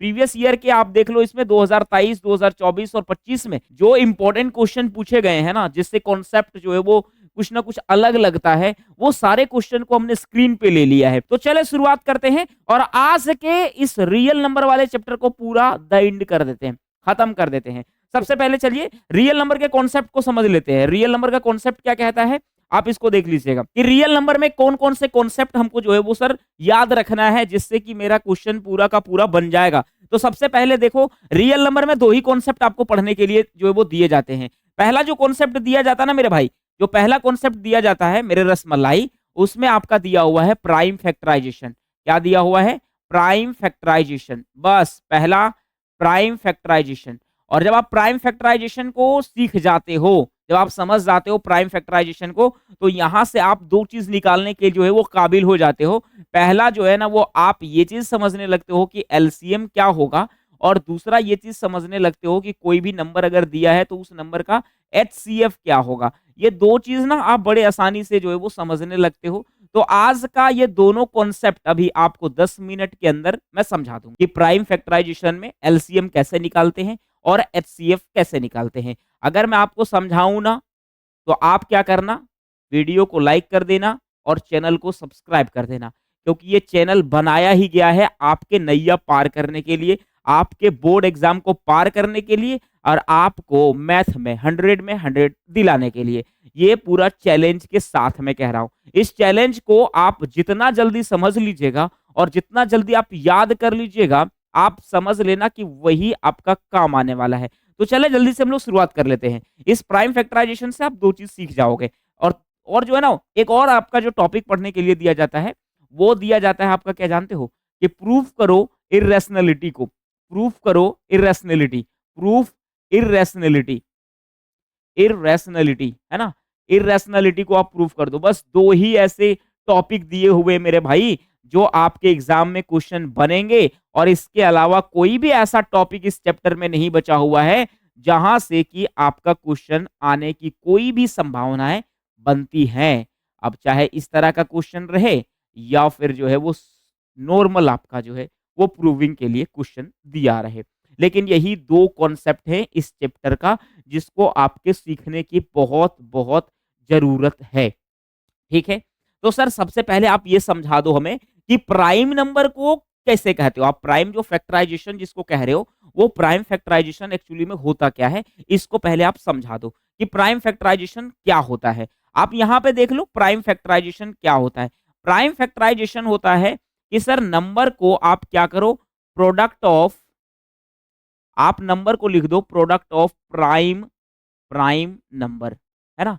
Previous year के आप देख लो, इसमें 2023, 2024 और 25 में जो इंपॉर्टेंट क्वेश्चन पूछे गए हैं ना, जिससे कॉन्सेप्ट जो है वो कुछ ना कुछ अलग लगता है, वो सारे क्वेश्चन को हमने स्क्रीन पे ले लिया है। तो चले शुरुआत करते हैं और आज के इस रियल नंबर वाले चैप्टर को पूरा द एंड कर देते हैं, खत्म कर देते हैं। सबसे पहले चलिए रियल नंबर के कॉन्सेप्ट को समझ लेते हैं। रियल नंबर का कॉन्सेप्ट क्या कहता है, आप इसको देख लीजिएगा कि रियल नंबर में कौन कौन से कॉन्सेप्ट हमको जो है वो सर याद रखना है, जिससे कि मेरा क्वेश्चन पूरा का पूरा बन जाएगा। तो सबसे पहले देखो, रियल नंबर में दो ही कॉन्सेप्ट आपको पढ़ने के लिए जो है वो दिए जाते हैं। पहला जो कॉन्सेप्ट दिया जाता है ना मेरे भाई, जो पहला कॉन्सेप्ट दिया जाता है मेरे रसमलाई, उसमें आपका दिया हुआ है प्राइम फैक्टराइजेशन। क्या दिया हुआ है, प्राइम फैक्टराइजेशन। बस पहला प्राइम फैक्टराइजेशन। और जब आप प्राइम फैक्टराइजेशन को सीख जाते हो, जब आप समझ जाते हो प्राइम फैक्टराइजेशन को, तो यहां से आप दो चीज निकालने के जो है वो काबिल हो जाते हो। पहला जो है ना वो आप ये चीज समझने लगते हो कि एलसीएम क्या होगा, और दूसरा ये चीज समझने लगते हो कि कोई भी नंबर अगर दिया है तो उस नंबर का एचसीएफ क्या होगा। ये दो चीज ना आप बड़े आसानी से जो है वो समझने लगते हो। तो आज का ये दोनों कॉन्सेप्ट अभी आपको 10 मिनट के अंदर मैं समझा दूं कि प्राइम फैक्टराइजेशन में एलसीएम कैसे निकालते हैं और एचसीएफ कैसे निकालते हैं। अगर मैं आपको समझाऊं ना, तो आप क्या करना, वीडियो को लाइक कर देना और चैनल को सब्सक्राइब कर देना, क्योंकि ये चैनल बनाया ही गया है आपके नैया पार करने के लिए, आपके बोर्ड एग्जाम को पार करने के लिए, और आपको मैथ में 100 में 100 दिलाने के लिए। ये पूरा चैलेंज के साथ में कह रहा हूं। इस चैलेंज को आप जितना जल्दी समझ लीजिएगा और जितना जल्दी आप याद कर लीजिएगा, आप समझ लेना कि वही आपका काम आने वाला है। तो चले जल्दी से हम लोग शुरुआत कर लेते हैं। इस प्राइम फैक्टराइजेशन से आप दो चीज सीख जाओगे। और जो है ना, एक और आपका जो टॉपिक पढ़ने के लिए दिया जाता है, वो दिया जाता है आपका, क्या जानते हो, कि प्रूफ करो इर्रेशनलिटी को। प्रूफ करो इर्रेशनलिटी, प्रूफ इर्रेशनलिटी, इर्रेशनलिटी है ना, इर्रेशनलिटी को आप प्रूफ कर दो। बस दो ही ऐसे टॉपिक दिए हुए मेरे भाई जो आपके एग्जाम में क्वेश्चन बनेंगे, और इसके अलावा कोई भी ऐसा टॉपिक इस चैप्टर में नहीं बचा हुआ है जहां से कि आपका क्वेश्चन आने की कोई भी संभावनाएं बनती हैं। अब चाहे इस तरह का क्वेश्चन रहे या फिर जो है वो नॉर्मल आपका जो है वो प्रूविंग के लिए क्वेश्चन दिया रहे, लेकिन यही दो कॉन्सेप्ट है इस चैप्टर का जिसको आपके सीखने की बहुत बहुत जरूरत है। ठीक है, तो सर सबसे पहले आप ये समझा दो हमें कि प्राइम नंबर को कैसे कहते हो। आप प्राइम जो फैक्टराइजेशन जिसको कह रहे हो, वो प्राइम फैक्टराइजेशन एक्चुअली में होता क्या है, इसको पहले आप समझा दो कि प्राइम फैक्टराइजेशन क्या होता है। आप यहां पे देख लो प्राइम फैक्टराइजेशन क्या होता है। प्राइम फैक्टराइजेशन होता है कि सर नंबर को आप क्या करो, प्रोडक्ट ऑफ, आप नंबर को लिख दो product of prime, prime number, है ना।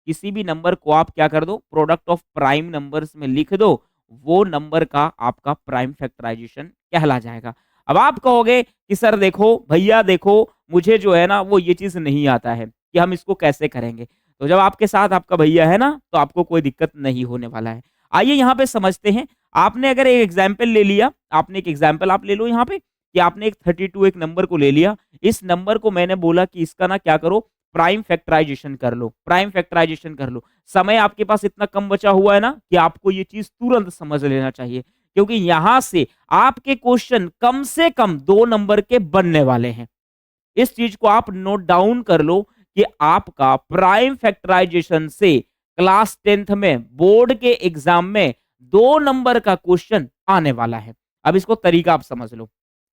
किसी भी नंबर को आप क्या कर दो, प्रोडक्ट ऑफ प्राइम नंबर्स में लिख दो, वो नंबर का आपका प्राइम फैक्टराइजेशन कहला जाएगा। अब आप कहोगे कि सर देखो भैया देखो, मुझे जो है ना वो ये चीज नहीं आता है कि हम इसको कैसे करेंगे। तो जब आपके साथ आपका भैया है ना, तो आपको कोई दिक्कत नहीं होने वाला है। आइए यहाँ पे समझते हैं। आपने अगर एक एग्जाम्पल ले लिया, आपने एक एग्जाम्पल आप ले लो यहाँ पे कि आपने एक 32 एक नंबर को ले लिया। इस नंबर को मैंने बोला कि इसका ना क्या करो, प्राइम फैक्टराइजेशन कर लो, प्राइम फैक्टराइजेशन कर लो। समय आपके पास इतना कम बचा हुआ है ना कि आपको ये चीज तुरंत समझ लेना चाहिए, क्योंकि यहां से आपके क्वेश्चन कम से कम 2 नंबर के बनने वाले हैं। इस चीज को आप नोट डाउन कर लो कि आपका प्राइम फैक्टराइजेशन से क्लास 10th में बोर्ड के एग्जाम में 2 नंबर का क्वेश्चन आने वाला है। अब इसको तरीका आप समझ लो।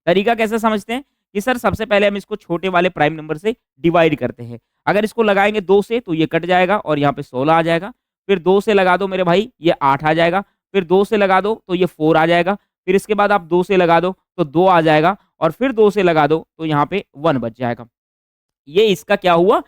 तरीका कैसे समझते हैं कि सर सबसे पहले हम इसको छोटे वाले प्राइम नंबर से डिवाइड करते हैं। अगर इसको लगाएंगे 2 से तो ये कट जाएगा और यहाँ पे 16 आ जाएगा। फिर 2 से लगा दो मेरे भाई, ये 8 आ जाएगा। फिर 2 से लगा दो तो ये 4 आ जाएगा। फिर इसके बाद आप 2 से लगा दो तो 2 आ जाएगा, और फिर 2 से लगा दो तो यहाँ पे 1 बच जाएगा। ये इसका क्या हुआ,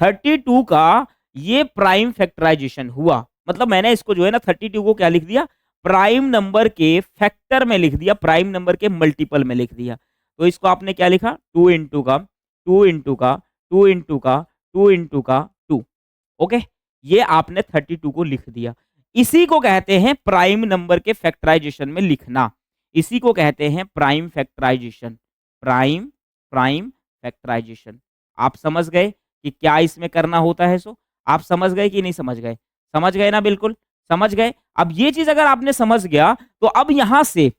32 का ये प्राइम फैक्टराइजेशन हुआ। मतलब मैंने इसको जो है ना 32 को क्या लिख दिया, प्राइम नंबर के फैक्टर में लिख दिया, प्राइम नंबर के मल्टीपल में लिख दिया। तो इसको आपने क्या लिखा, 2 इंटू का 2 इंटू का 2 इंटू का 2 इंटू का 2। ओके, ये आपने 32 को लिख दिया। इसी को कहते हैं प्राइम नंबर के फैक्टराइजेशन में लिखना। इसी को कहते हैं prime factorization, prime prime factorization. आप समझ गए कि क्या इसमें करना होता है। सो आप समझ गए कि नहीं समझ गए, समझ गए ना, बिल्कुल समझ गए। अब ये चीज अगर आपने समझ गया तो अब यहां से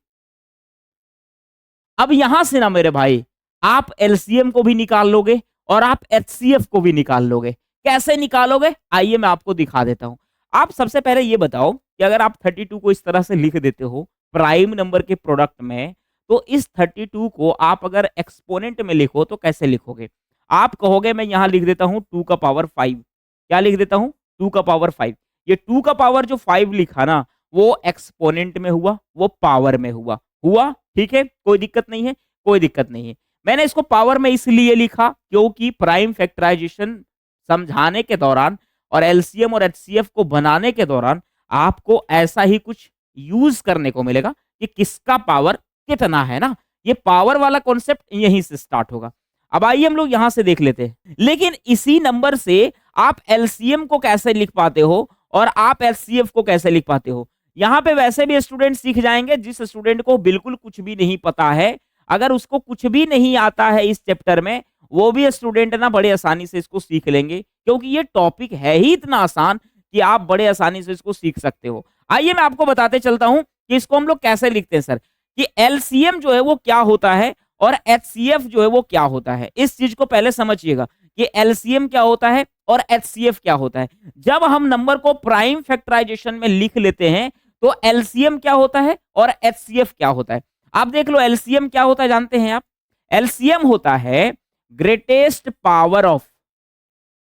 अब यहां से ना मेरे भाई आप एलसीएम को भी निकाल लोगे और आप एचसीएफ को भी निकाल लोगे। कैसे निकालोगे? आइए मैं आपको दिखा देता हूं। आप सबसे पहले ये बताओ कि अगर आप 32 को इस तरह से लिख देते हो प्राइम नंबर के प्रोडक्ट में, तो इस 32 को आप अगर एक्सपोनेंट में लिखो तो कैसे लिखोगे? आप कहोगे मैं यहां लिख देता हूं 2 का पावर 5। क्या लिख देता हूं? 2 का पावर 5। ये 2 का पावर जो 5 लिखा ना, वो एक्सपोनेंट में हुआ, वो पावर में हुआ। हुआ, ठीक है, कोई दिक्कत नहीं है, कोई दिक्कत नहीं है। मैंने इसको पावर में इसलिए लिखा क्योंकि प्राइम फैक्टराइजेशन समझाने के दौरान और एलसीएम और एचसीएफ को बनाने के दौरान आपको ऐसा ही कुछ यूज करने को मिलेगा कि किसका पावर कितना है ना। ये पावर वाला कॉन्सेप्ट यहीं से स्टार्ट होगा। अब आइए हम लोग यहां से देख लेते हैं। लेकिन इसी नंबर से आप एलसीएम को कैसे लिख पाते हो और आप एचसीएफ को कैसे लिख पाते हो? यहाँ पे वैसे भी स्टूडेंट सीख जाएंगे। जिस स्टूडेंट को बिल्कुल कुछ भी नहीं पता है, अगर उसको कुछ भी नहीं आता है इस चैप्टर में, वो भी स्टूडेंट ना बड़े आसानी से इसको सीख लेंगे, क्योंकि ये टॉपिक है ही इतना आसान कि आप बड़े आसानी से इसको सीख सकते हो। आइए मैं आपको बताते चलता हूं कि इसको हम लोग कैसे लिखते हैं सर, कि एलसीएम जो है वो क्या होता है और एचसीएफ जो है वो क्या होता है। इस चीज को पहले समझिएगा कि एलसीएम क्या होता है और एचसीएफ क्या होता है। जब हम नंबर को प्राइम फैक्टराइजेशन में लिख लेते हैं तो एलसीएम क्या होता है और एचसीएफ क्या होता है। आप देख लो, एलसीएम क्या होता है जानते हैं आप? एलसीएम होता है greatest power of,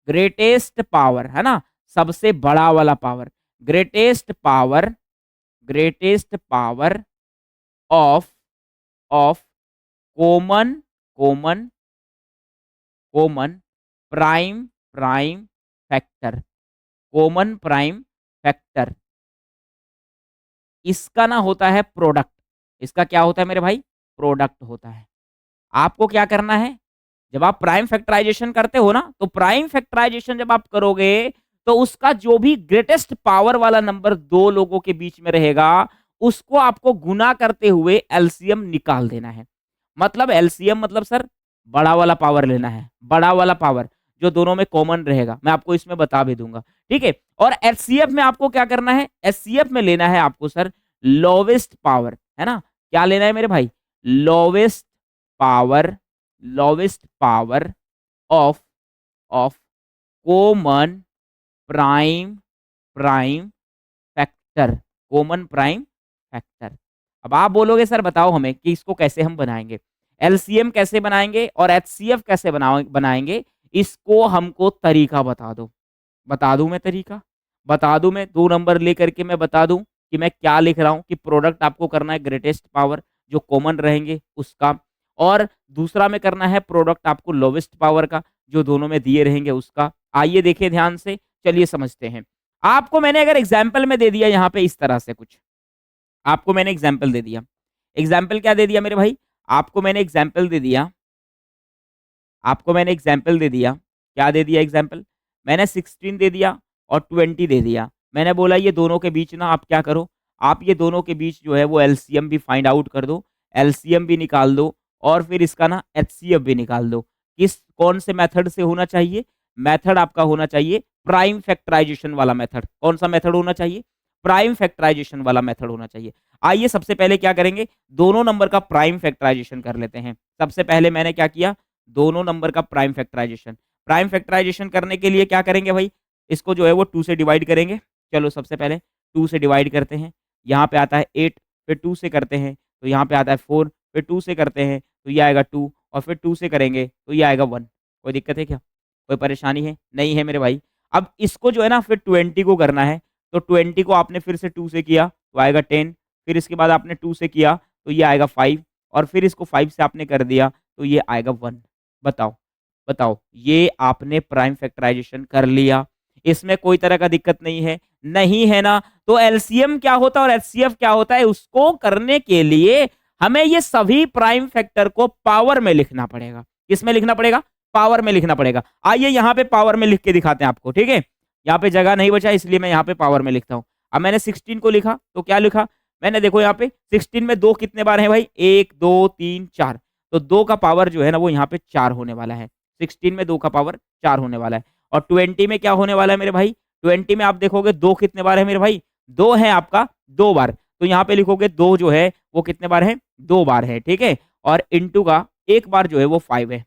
greatest power है ना, सबसे बड़ा वाला power, greatest power, greatest power of of common common common prime prime factor, common prime factor. इसका ना होता है प्रोडक्ट। इसका क्या होता है मेरे भाई? प्रोडक्ट होता है। आपको क्या करना है, जब आप प्राइम फैक्टराइजेशन करते हो ना, तो प्राइम फैक्टराइजेशन जब आप करोगे तो उसका जो भी ग्रेटेस्ट पावर वाला नंबर दो लोगों के बीच में रहेगा, उसको आपको गुना करते हुए एलसीएम निकाल देना है। मतलब एलसीएम मतलब सर बड़ा वाला पावर लेना है, बड़ा वाला पावर जो दोनों में कॉमन रहेगा। मैं आपको इसमें बता भी दूंगा, ठीक है। और एचसीएफ में आपको क्या करना है? एचसीएफ में लेना है आपको सर लोवेस्ट पावर, है ना। क्या लेना है मेरे भाई? Lowest power, lowest power of of common prime prime factor, common prime factor. अब आप बोलोगे सर बताओ हमें कि इसको कैसे हम बनाएंगे, एलसीएम कैसे बनाएंगे और एचसीएफ कैसे बनाएंगे। इसको हमको तरीका बता दो। बता दूं मैं तरीका? बता दूं मैं 2 नंबर लेकर के मैं बता दूं कि मैं क्या लिख रहा हूं, कि प्रोडक्ट आपको करना है ग्रेटेस्ट पावर जो कॉमन रहेंगे उसका, और दूसरा में करना है प्रोडक्ट आपको लोवेस्ट पावर का जो दोनों में दिए रहेंगे उसका। आइए देखिए ध्यान से, चलिए समझते हैं। आपको मैंने अगर एग्जाम्पल में दे दिया यहाँ पे इस तरह से कुछ, आपको मैंने एग्जाम्पल दे दिया। एग्जाम्पल क्या दे दिया मेरे भाई? आपको मैंने एग्जाम्पल दे दिया, आपको मैंने एग्जाम्पल दे दिया। क्या दे दिया एग्जाम्पल? मैंने 16 दे दिया और 20 दे दिया। मैंने बोला ये दोनों के बीच ना आप क्या करो, आप ये दोनों के बीच जो है वो एलसीएम भी फाइंड आउट कर दो, एलसीएम भी निकाल दो और फिर इसका ना एचसीएफ भी निकाल दो। किस कौन से मेथड से होना चाहिए? मेथड आपका होना चाहिए प्राइम फैक्टराइजेशन वाला मेथड। कौन सा मेथड होना चाहिए? प्राइम फैक्टराइजेशन वाला मेथड होना चाहिए। आइए सबसे पहले क्या करेंगे, दोनों नंबर का प्राइम फैक्टराइजेशन कर लेते हैं। सबसे पहले मैंने क्या किया, दोनों नंबर का प्राइम फैक्टराइजेशन। प्राइम फैक्टराइजेशन करने के लिए क्या करेंगे भाई, इसको जो है वो 2 से डिवाइड करेंगे। चलो सबसे पहले 2 से डिवाइड करते हैं। यहाँ पे आता है 8, फिर 2 से करते हैं तो यहाँ पे आता है 4, फिर 2 से करते हैं तो ये आएगा 2 और फिर 2 से करेंगे तो ये आएगा 1। कोई दिक्कत है क्या? कोई परेशानी है? नहीं है मेरे भाई। अब इसको जो है ना फिर 20 को करना है, तो 20 को आपने फिर से 2 से किया तो आएगा 10, फिर इसके बाद आपने 2 से किया तो ये आएगा 5 और फिर इसको 5 से आपने कर दिया तो ये आएगा 1। बताओ बताओ, ये आपने प्राइम फैक्टराइजेशन कर लिया, इसमें कोई तरह का दिक्कत नहीं है, नहीं है ना। तो एलसीएम क्या होता है और एचसीएफ क्या होता है, उसको करने के लिए हमें ये सभी प्राइम फैक्टर को पावर में लिखना पड़ेगा। किसमें लिखना पड़ेगा? पावर में लिखना पड़ेगा। आइए यहाँ पे पावर में लिख के दिखाते हैं आपको, ठीक है। यहाँ पे जगह नहीं बचा इसलिए मैं यहाँ पे पावर में लिखता हूँ। अब मैंने 16 को लिखा तो क्या लिखा मैंने, देखो यहाँ पे 16 में 2 कितने बार है भाई? 1 2 3 4, तो 2 का पावर जो है ना वो यहाँ पे 4 होने वाला है। 16 में 2 का पावर 4 होने वाला है। और 20 में क्या होने वाला है मेरे भाई? 20 में आप देखोगे 2 कितने बार है मेरे भाई? 2 है आपका 2 बार, तो यहाँ पे लिखोगे 2 जो है वो कितने बार है? 2 बार है, ठीक है। और इंटू का एक बार जो है वो 5 है।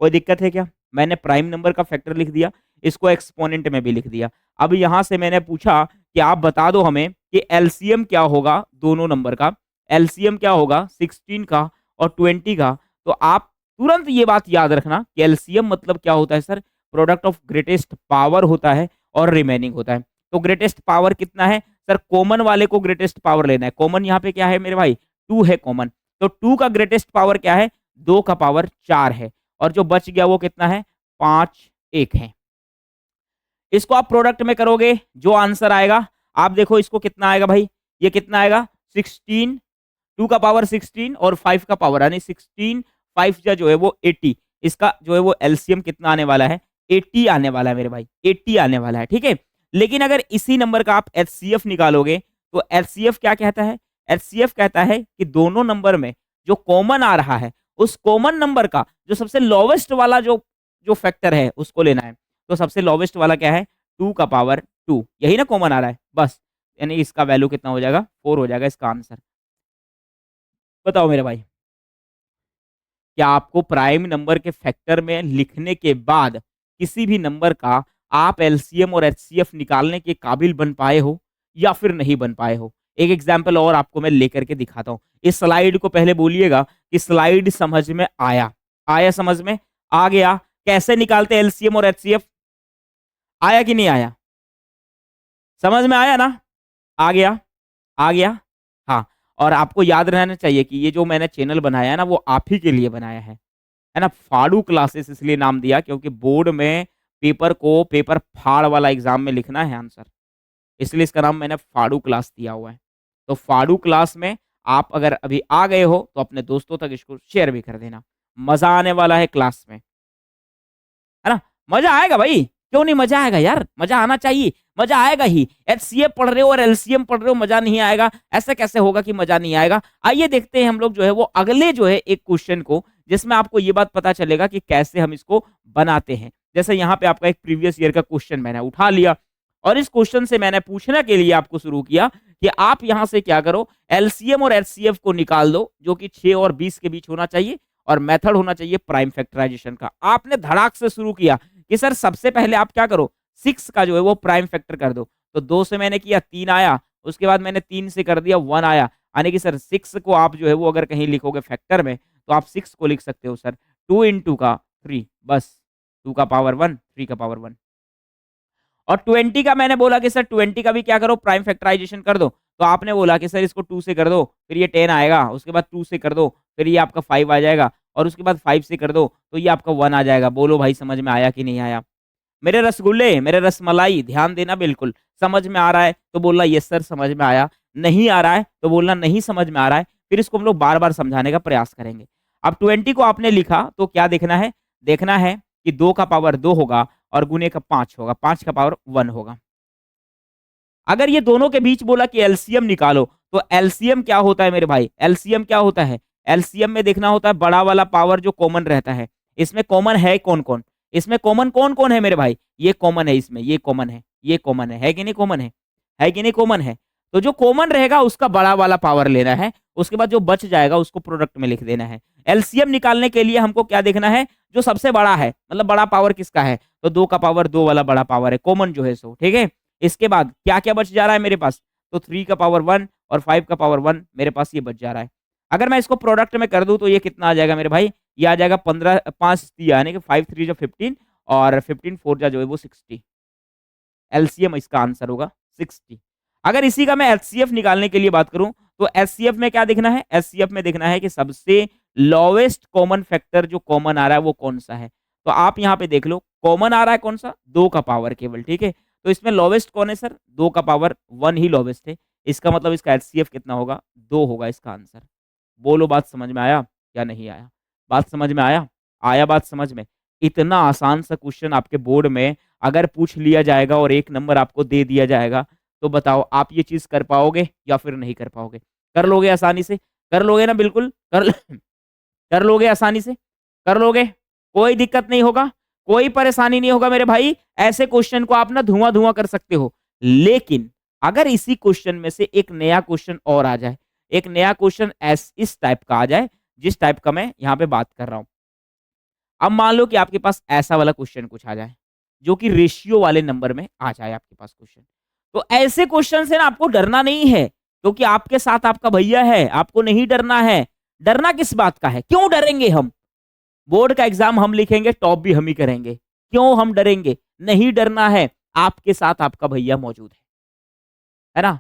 कोई दिक्कत है क्या? मैंने प्राइम नंबर का फैक्टर लिख दिया, इसको एक्सपोनेंट में भी लिख दिया। अब यहाँ से मैंने पूछा कि आप बता दो हमें कि एलसीएम क्या होगा दोनों नंबर का? एलसीएम क्या होगा 16 का और 20 का? तो आप तुरंत ये बात याद रखना कि एलसीएम मतलब क्या होता है sir? Product of greatest power होता है और रिमेनिंग होता है। तो ग्रेटेस्ट पावर कितना है? सर कॉमन वाले को ग्रेटेस्ट पावर लेना है। कॉमन यहाँ पे क्या है मेरे भाई? 2 है कॉमन। तो 2 का ग्रेटेस्ट पावर क्या है? 2 का पावर 4 है। और जो बच गया वो कितना है? 5 1 है। इसको आप प्रोडक्ट में करोगे, जो आंसर आएगा आप देखो इसको कितना आएगा भाई? ये कितना आएगा? 16, 2 का पावर 16 और 5 का पावर यानी 16 5 जा जो है वो 80। इसका जो है वो एलसीएम कितना आने वाला है? 80 आने वाला है मेरे भाई, 80 आने वाला है, ठीक है। लेकिन अगर इसी नंबर का आप एचसीएफ निकालोगे तो एचसीएफ क्या कहता है? एचसीएफ कहता है कि दोनों नंबर में जो कॉमन आ रहा है उस कॉमन नंबर का जो सबसे लोवेस्ट वाला जो जो फैक्टर है उसको लेना है। तो सबसे लोवेस्ट वाला क्या है? 2 का पावर 2, यही ना कॉमन आ रहा है बस। यानी इसका वैल्यू कितना हो जाएगा? 4 हो जाएगा इसका आंसर। बताओ मेरे भाई, क्या आपको प्राइम नंबर के फैक्टर में लिखने के बाद किसी भी नंबर का आप एलसीएम और एचसीएफ निकालने के काबिल बन पाए हो या फिर नहीं बन पाए हो? एक एग्जाम्पल और आपको मैं लेकर के दिखाता हूं। इस स्लाइड को पहले बोलिएगा कि स्लाइड समझ में आया। आया समझ में? आ गया। कैसे निकालते एलसीएम और एचसीएफ? आया कि नहीं आया? समझ में आया ना? आ गया? आ गया? हाँ। और आपको याद रहना चाहिए कि ये जो मैंने चैनल बनाया है ना वो आप ही के लिए बनाया है ना? फाड़ू क्लासेस इसलिए नाम दिया क्योंकि बोर्ड में पेपर को पेपर फाड़ वाला एग्जाम में लिखना है आंसर, इसलिए इसका नाम मैंने फाड़ू क्लास दिया हुआ है। तो फाड़ू क्लास में आप अगर अभी आ गए हो तो अपने दोस्तों तक इसको शेयर भी कर देना। मजा आने वाला है क्लास में, है ना? मजा आएगा भाई, क्यों नहीं मजा आएगा यार? मजा आना चाहिए, मजा आएगा ही। एचसीएफ पढ़ रहे हो और एलसीएम पढ़ रहे हो, मजा नहीं आएगा? ऐसा कैसे होगा कि मजा नहीं आएगा? आइए देखते हैं हम लोग जो है वो अगले जो है एक क्वेश्चन को, जिसमें आपको ये बात पता चलेगा कि कैसे हम इसको बनाते हैं। जैसे यहाँ पे आपका एक प्रीवियस ईयर का क्वेश्चन मैंने उठा लिया और इस क्वेश्चन से मैंने पूछने के लिए आपको शुरू किया कि आप यहाँ से क्या करो, एलसीएम और एचसीएफ को निकाल दो, जो कि 6 और 20 के बीच होना चाहिए और मेथड होना चाहिए प्राइम फैक्टराइजेशन का। आपने धड़ाक से शुरू किया कि सर सबसे पहले आप क्या करो, 6 का जो है वो प्राइम फैक्टर कर दो। तो 2 से मैंने किया 3 आया, उसके बाद मैंने 3 से कर दिया 1 आया। यानी कि सर 6 को आप जो है वो अगर कहीं लिखोगे फैक्टर में तो आप 6 को लिख सकते हो सर 2 इंटू का 3, बस 2 का पावर 1 3 का पावर 1। और 20 का मैंने बोला कि सर 20 का भी क्या करो, प्राइम फैक्टराइजेशन कर दो। तो आपने बोला कि सर इसको 2 से कर दो, फिर ये 10 आएगा, उसके बाद 2 से कर दो, फिर ये आपका 5 आ जाएगा और उसके बाद 5 से कर दो तो ये आपका 1 आ जाएगा। बोलो भाई समझ में आया कि नहीं आया? मेरे रसगुल्ले, मेरे रसमलाई, ध्यान देना बिल्कुल। समझ में आ रहा है तो बोलना यस सर समझ में आया, नहीं आ रहा है तो बोलना नहीं समझ में आ रहा है। फिर इसको हम लोग बार-बार समझाने का प्रयास करेंगे। अब 20 को आपने लिखा तो क्या देखना है? देखना है कि 2 का पावर 2 होगा और गुने का 5 होगा, 5 का पावर 1 होगा। अगर ये दोनों के बीच बोला कि एलसीएम निकालो, तो एलसीएम क्या होता है मेरे भाई? एलसीएम क्या होता है? एलसीएम में देखना होता है बड़ा वाला पावर जो कॉमन रहता है। इसमें कॉमन है कौन-कौन? इसमें कॉमन कौन-कौन है मेरे भाई? ये कॉमन है इसमें, ये कॉमन है, ये कॉमन है कि नहीं कॉमन है? है कि नहीं कॉमन है? तो जो कॉमन रहेगा उसका बड़ा वाला पावर लेना है, उसके बाद जो बच जाएगा उसको प्रोडक्ट में लिख देना है। एलसीएम निकालने के लिए हमको क्या देखना है? जो सबसे बड़ा है, मतलब बड़ा पावर किसका है? तो 2 का पावर 2 वाला बड़ा पावर है, कॉमन जो है सो, ठीक है? इसके बाद क्या-क्या बच जा रहा है मेरे पास? तो 3 का पावर 1 और 5 का पावर 1 मेरे पास ये बच जा रहा है। अगर मैं इसको प्रोडक्ट में कर दूं तो ये कितना आ जाएगा मेरे भाई? ये आ जाएगा 15 5 3 यानी कि 5 3 जा 15 और 15 4 जा जो है वो 60। एलसीएम इसका आंसर होगा 60। अगर इसी का मैं एचसीएफ निकालने के लिए बात करूं तो एचसीएफ में क्या देखना है? एचसीएफ में देखना है कि सबसे लोवेस्ट कॉमन फैक्टर जो कॉमन आ रहा है वो कौन सा है। तो आप यहाँ पे देख लो कॉमन आ रहा है कौन सा? 2 का पावर केवल, ठीक है? तो इसमें लोवेस्ट कौन है सर? 2 का पावर 1 ही लोवेस्ट है। इसका मतलब इसका एचसीएफ कितना होगा? 2 होगा इसका आंसर। बोलो बात समझ में आया या नहीं आया? बात समझ में आया? आया बात समझ में? इतना आसान सा क्वेश्चन आपके बोर्ड में अगर पूछ लिया जाएगा और 1 नंबर आपको दे दिया जाएगा, तो बताओ आप ये चीज़ कर पाओगे या फिर नहीं कर पाओगे? कर लोगे आसानी से? कर लोगे ना बिल्कुल? कर लोगे आसानी से? कर लोगे? कोई दिक्कत नहीं होगा? कोई परेशानी नहीं होगा मेरे भाई? ऐसे क्वेश्चन को आप ना धुआँ-धुआँ कर सकते हो। लेकिन अगर इसी क्वेश्चन में से एक नया क्वेश्चन और आ जाए, एक नया क्वेश्चन इस टाइप का आ जाए, जिस टाइप का मैं यहाँ पे बात कर रहा हूँ। अब मान लो कि आपके पास ऐसा वाला क्वेश्चन कुछ आ जाए, जो कि रेशियो वाले नंबर में आ जाए आपके पास क्वेश्चन। तो ऐसे क्वेश्चन से ना आपको डरना नहीं है, क्योंकि आपके साथ आपका भैया है, आपको नहीं डरना है। डरना किस बात का है? क्यों डरेंगे हम? बोर्ड का एग्जाम हम लिखेंगे, टॉप भी हम ही करेंगे। क्यों हम डरेंगे? नहीं डरना है, आपके साथ आपका भैया मौजूद है ना?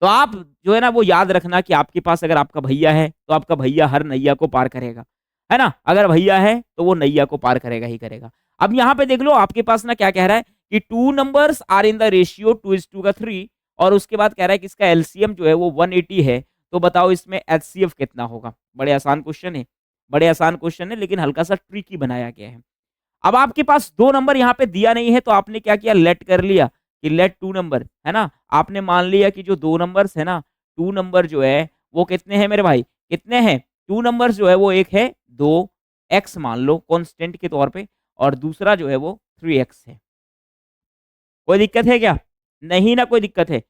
तो आप जो है ना वो याद रखना कि आपके पास अगर आपका भैया है, तो आपका भैया हर नैया को पार करेगा, है ना? अगर भैया है, तो वो नैया को पार करेगा ही करेगा। अब यहाँ पे देख लो आपके पास ना क्या कह रहा है कि 2 numbers are in the ratio 2:2 का 3 और उसके बाद कह रहा है कि इसका एलसीएम जो है वो 180 है। तो बताओ इसमें एचसीएफ कितना होगा? बड़े आसान क्वेश्चन है, बड़े आसान क्वेश्चन है, लेकिन हल्का सा ट्रिकी बनाया गया है। अब आपके पास 2 नंबर यहाँ पे दिया नहीं है, तो आपने क्या किया? लेट कर लिया कि लेट 2 नंबर, है ना? आपने मान लिया कि जो 2 नंबर्स है ना, 2 नंबर जो है वो कितने हैं मेरे भाई? कितने हैं? 2 नंबर्स जो है वो एक है 2x मान लो कांस्टेंट के तौर पे, और दूसरा जो है वो 3x है। कोई दिक्कत है क्या? नहीं ना, कोई दिक्कत है?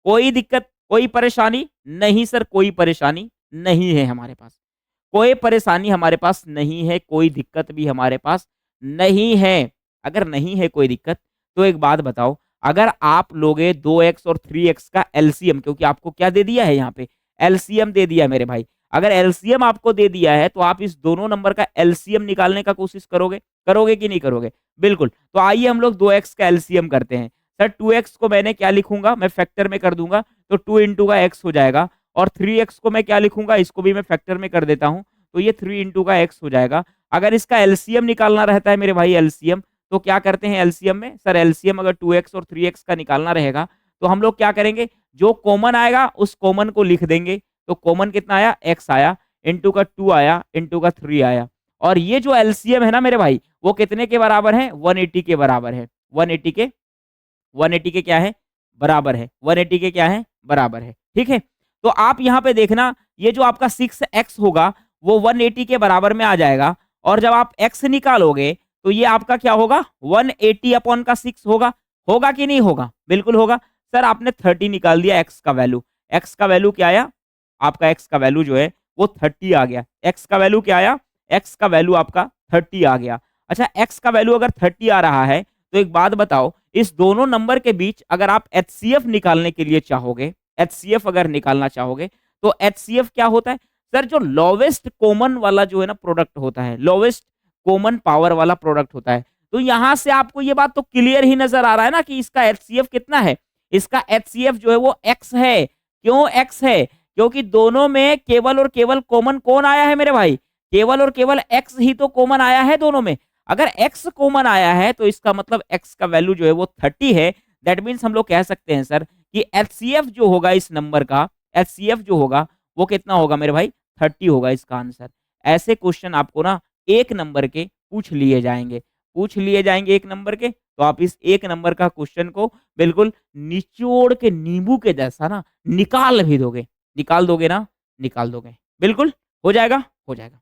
कोई दिक्कत, कोई परेशानी? नहीं सर, कोई परेशानी नहीं है हमारे पास। कोई परेशानी हमारे पास नहीं है, कोई दिक्कत भी हमारे पास नहीं है। अगर नहीं है कोई दिक्कत, तो एक बात बताओ, अगर आप लोगे 2x और 3x का एलसीएम, क्योंकि आपको क्या दे दिया है यहाँ पे? एलसीएम दे दिया है मेरे भाई। अगर एलसीएम आपको दे दिया है, तो आप इस दोनों नंबर का एलसीएम निकालने का कोशिश करोगे? करोगे कि नहीं करोगे? बिल्कुल। तो आइए हम लोग 2x का एलसीएम करते हैं। सर 2x को मैंने क्या लिखूंगा? मैं फैक्टर में कर दूंगा, तो 2 इंटू का x हो जाएगा। और 3x को मैं क्या लिखूंगा? इसको भी मैं फैक्टर में कर देता हूँ, तो ये 3 इंटू का x हो जाएगा। अगर इसका एलसीएम निकालना रहता है मेरे भाई, एलसीएम, तो क्या करते हैं एलसीएम में? सर एलसीएम अगर 2x और 3x का निकालना रहेगा, तो हम लोग क्या करेंगे? जो कॉमन आएगा उस कॉमन को लिख देंगे। तो कॉमन कितना आया? x आया, इंटू का 2 आया, इंटू का 3 आया। और ये जो एलसीएम है ना मेरे भाई, वो कितने के बराबर है? 180 के बराबर है। 180 के क्या है? बराबर है। 180 के क्या है? बराबर है। ठीक है? तो आप यहाँ पे देखना, ये जो आपका 6x होगा वो 180 के बराबर में आ जाएगा, और जब आप x निकालोगे तो ये आपका क्या होगा? 180 अपॉन का 6 होगा। होगा कि नहीं होगा? बिल्कुल होगा। सर आपने 30 निकाल दिया x का वैल्यू। x का वैल्यू क्या आया? आपका x का वैल्यू जो है वो 30 आ गया। x का वैल्यू क्या आया? x का वैल्यू आपका 30 आ गया। अच्छा, x का वैल्यू अगर 30 आ रहा है, तो एक बात बताओ, इस दोनों नंबर के बीच अगर आप एचसीएफ निकालने के लिए चाहोगे, एचसीएफ अगर निकालना चाहोगे, तो एचसीएफ क्या होता है? सर जो लोवेस्ट कॉमन वाला जो है ना प्रोडक्ट होता है, लोवेस्ट कॉमन पावर वाला प्रोडक्ट होता है। तो यहां से आपको ये बात तो क्लियर ही नजर आ रहा है ना कि इसका एचसीएफ कितना है? इसका एचसीएफ जो है वो एक्स है। क्यों एक्स है? क्योंकि दोनों में केवल और केवल कॉमन कौन आया है मेरे भाई? केवल और केवल एक्स ही तो कॉमन आया है दोनों में। अगर x कॉमन आया है, तो इसका मतलब x का वैल्यू जो है वो 30 है। दैट मीन्स हम लोग कह सकते हैं सर कि एचसीएफ जो होगा इस नंबर का, एचसीएफ जो होगा वो कितना होगा मेरे भाई? 30 होगा इसका आंसर। ऐसे क्वेश्चन आपको ना एक नंबर के पूछ लिए जाएंगे, पूछ लिए जाएंगे एक नंबर के। तो आप इस एक नंबर का क्वेश्चन को बिल्कुल निचोड़ के नींबू के जैसा ना निकाल भी दोगे। निकाल दोगे ना? निकाल दोगे। बिल्कुल हो जाएगा, हो जाएगा।